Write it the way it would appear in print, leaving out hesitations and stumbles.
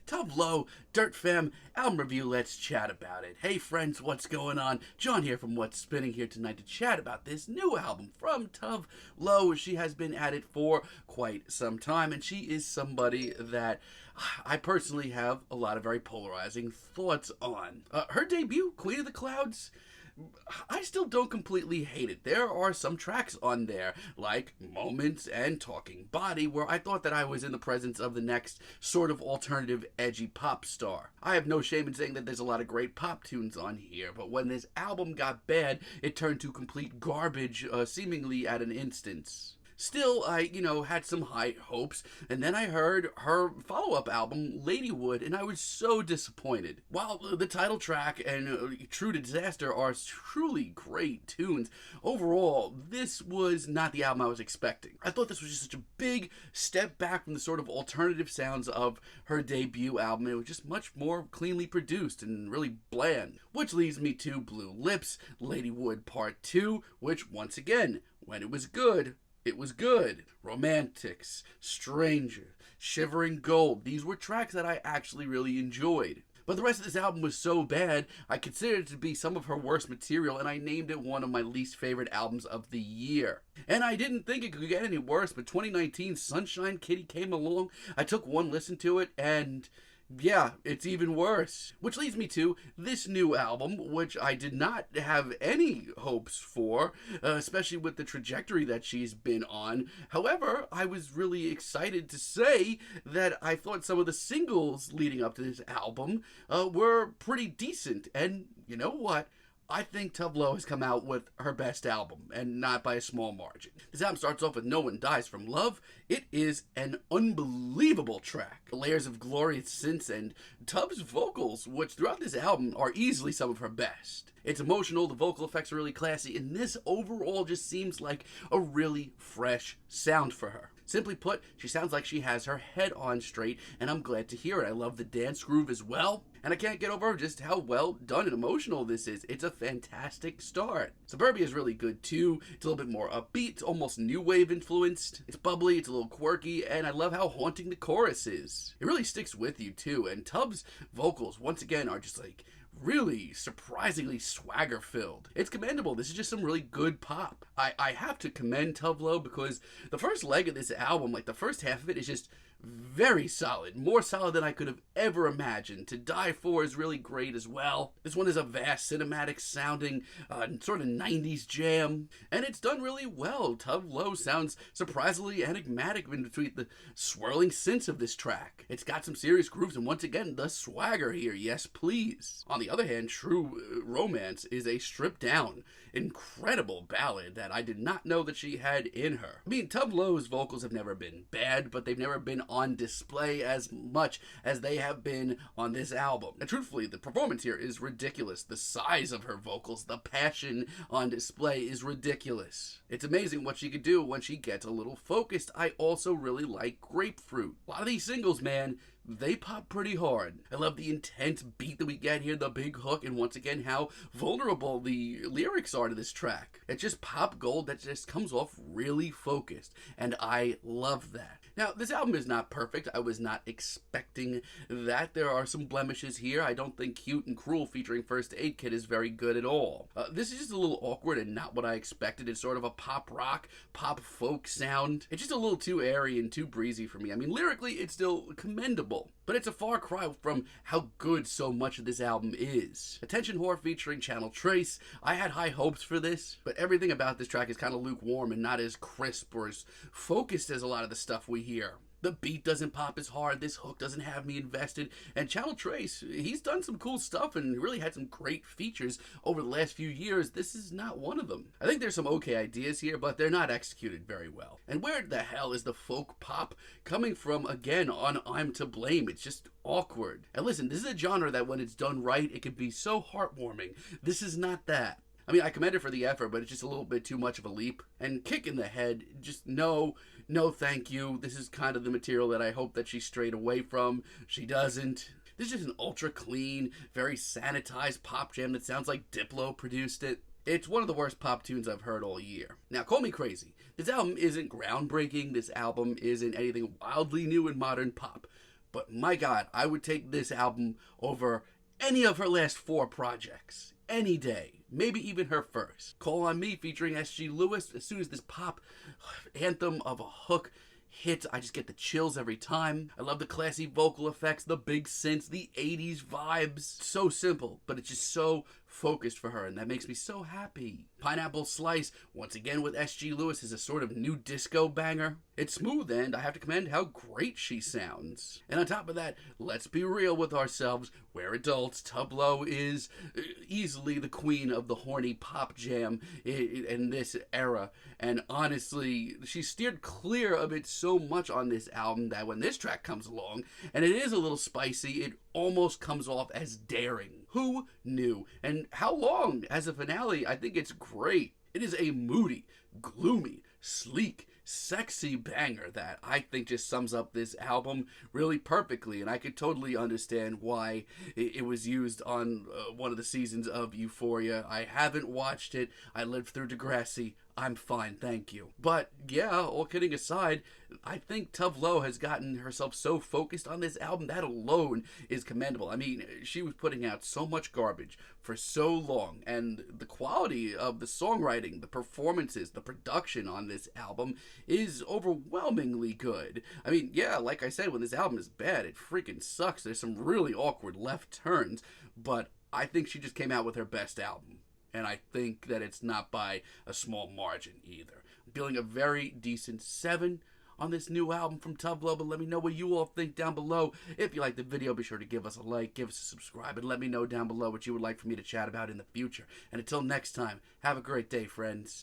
Tove Lo, Dirt Femme, album review, let's chat about it. Hey friends, what's going on? John here from What's Spinning here tonight to chat about this new album from Tove Lo. She has been at it for quite some time, and she is somebody that I personally have a lot of very polarizing thoughts on. Her debut, Queen of the Clouds, I still don't completely hate it. There are some tracks on there, like Moments and Talking Body, where I thought that I was in the presence of the next sort of alternative edgy pop star. I have no shame in saying that there's a lot of great pop tunes on here, but when this album got bad, it turned to complete garbage, seemingly at an instance. Still, I, had some high hopes, and then I heard her follow-up album, Ladywood, and I was so disappointed. While the title track and True to Disaster are truly great tunes, overall, this was not the album I was expecting. I thought this was just such a big step back from the sort of alternative sounds of her debut album. It was just much more cleanly produced and really bland. Which leads me to Blue Lips, Ladywood Part 2, which, once again, when it was good, it was good. Romantics, Stranger, Shivering Gold. These were tracks that I actually really enjoyed. But the rest of this album was so bad, I considered it to be some of her worst material, and I named it one of my least favorite albums of the year. And I didn't think it could get any worse, but 2019 Sunshine Kitty came along. I took one listen to it, and yeah, it's even worse. Which leads me to this new album, which I did not have any hopes for, especially with the trajectory that she's been on. However, I was really excited to say that I thought some of the singles leading up to this album were pretty decent. And you know what? I think Tove Lo has come out with her best album, and not by a small margin. This album starts off with No One Dies From Love. It is an unbelievable track. Layers of glorious synths and Tove's vocals, which throughout this album are easily some of her best. It's emotional, the vocal effects are really classy, and this overall just seems like a really fresh sound for her. Simply put, she sounds like she has her head on straight, and I'm glad to hear it. I love the dance groove as well, and I can't get over just how well done and emotional this is. It's a fantastic start. Suburbia is really good too. It's a little bit more upbeat, it's almost new wave influenced. It's bubbly, it's a little quirky, and I love how haunting the chorus is. It really sticks with you too, and Tove's vocals, once again, are just like really surprisingly swagger filled. It's commendable. This is just some really good pop. I have to commend Tove Lo because the first leg of this album, like the first half of it, is just very solid. More solid than I could have ever imagined. To Die For is really great as well. This one is a vast cinematic sounding sort of 90s jam, and it's done really well. Tove Lo sounds surprisingly enigmatic in between the swirling synths of this track. It's got some serious grooves, and once again, the swagger here, yes please. On the other hand, True Romance is a stripped down, incredible ballad that I did not know that she had in her. I mean, Tove Lo's vocals have never been bad, but they've never been on display as much as they have been on this album. And truthfully, the performance here is ridiculous. The size of her vocals, the passion on display is ridiculous. It's amazing what she could do when she gets a little focused. I also really like Grapefruit. A lot of these singles, man, they pop pretty hard. I love the intense beat that we get here, the big hook, and once again how vulnerable the lyrics are to this track. It's just pop gold that just comes off really focused, and I love that. Now, this album is not perfect. I was not expecting that. There are some blemishes here. I don't think Cute and Cruel featuring First Aid Kit is very good at all. This is just a little awkward and not what I expected. It's sort of a pop rock, pop folk sound. It's just a little too airy and too breezy for me. I mean, lyrically, it's still commendable, but it's a far cry from how good so much of this album is. Attention Whore featuring Channel Trace. I had high hopes for this, but everything about this track is kind of lukewarm and not as crisp or as focused as a lot of the stuff we hear. The beat doesn't pop as hard, this hook doesn't have me invested, and Channel Trace, he's done some cool stuff and really had some great features over the last few years. This is not one of them. I think there's some okay ideas here, but they're not executed very well. And where the hell is the folk pop coming from again on I'm to Blame? It's just awkward. And listen, this is a genre that when it's done right, it can be so heartwarming. This is not that. I mean, I commend her for the effort, but it's just a little bit too much of a leap. And Kick in the Head, just no thank you. This is kind of the material that I hope that she strayed away from. She doesn't. This is just an ultra clean, very sanitized pop jam that sounds like Diplo produced it. It's one of the worst pop tunes I've heard all year. Now, call me crazy. This album isn't groundbreaking. This album isn't anything wildly new in modern pop. But my God, I would take this album over any of her last 4 projects. Any day. Maybe even her first. Call on Me featuring S.G. Lewis. As soon as this pop anthem of a hook hits, I just get the chills every time. I love the classy vocal effects, the big synths, the 80s vibes. So simple, but it's just so focused for her, and that makes me so happy. Pineapple Slice, once again with S.G. Lewis, is a sort of new disco banger. It's smooth, and I have to commend how great she sounds. And on top of that, let's be real with ourselves. We're adults. Tove Lo is easily the queen of the horny pop jam in this era. And honestly, she steered clear of it so much on this album that when this track comes along, and it is a little spicy, it almost comes off as daring. Who knew? And how long? As a finale, I think it's great. It is a moody, gloomy, sleek, sexy banger that I think just sums up this album really perfectly, and I could totally understand why it was used on one of the seasons of Euphoria. I haven't watched it. I lived through Degrassi. I'm fine, thank you. But yeah, all kidding aside, I think Tove Lo has gotten herself so focused on this album, that alone is commendable. I mean, she was putting out so much garbage for so long, and the quality of the songwriting, the performances, the production on this album is overwhelmingly good. I mean, yeah, like I said, when this album is bad, it freaking sucks. There's some really awkward left turns, but I think she just came out with her best album. And I think that it's not by a small margin either. I'm feeling a very decent 7 on this new album from Tove Lo, but let me know what you all think down below. If you like the video, be sure to give us a like, give us a subscribe, and let me know down below what you would like for me to chat about in the future. And until next time, have a great day, friends.